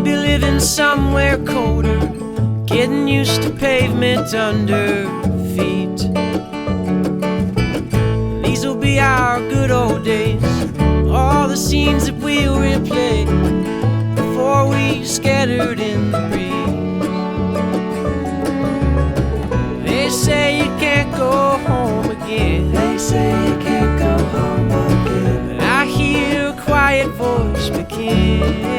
Maybe living somewhere colder, getting used to pavement under feet. These'll be our good old days, all the scenes that we'll replay before we scattered in the breeze. They say you can't go home again. They say you can't go home again. But I hear a quiet voice begin.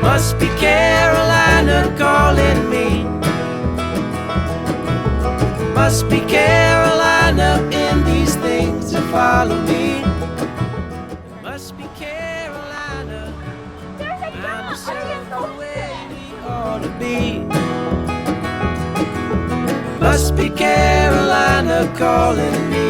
Must be Carolina calling me. Must be Carolina in these things that follow me. Must be Carolina. I'm just the way we ought to be. Must be Carolina calling me.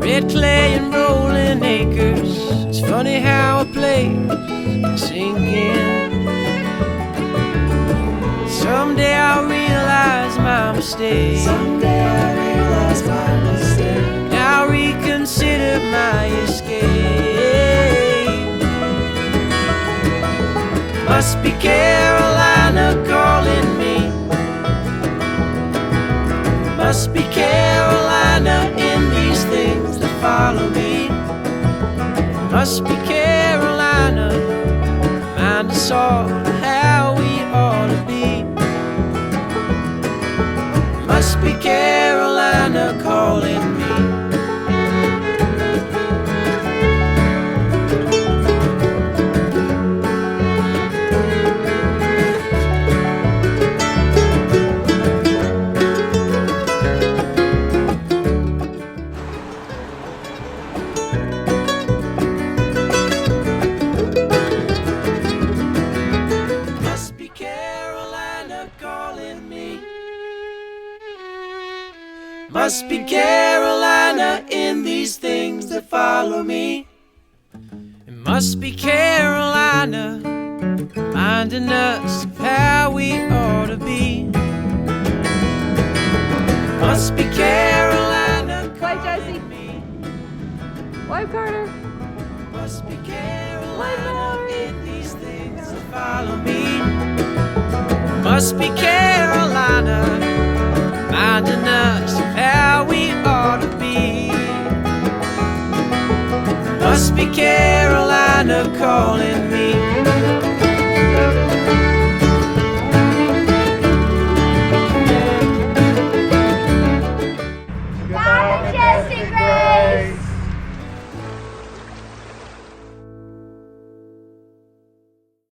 Red clay and rolling acres. It's funny how a place can sink in. Someday I'll realize my mistake. Someday I realize my mistake. And I'll reconsider my escape. Must be Carolina calling me. Must be Carolina in these things that follow me. Must be Carolina, mind us all how we ought to be. Must be Carolina calling me. Must be Carolina in these things that follow me. It must be Carolina reminding us of how we ought to be. Must be Carolina. Wave, Josie. Wave, Carter. Must be Carolina in these things that follow me. Must be Carolina reminding us of how we ought to be. Must be Carolina calling me.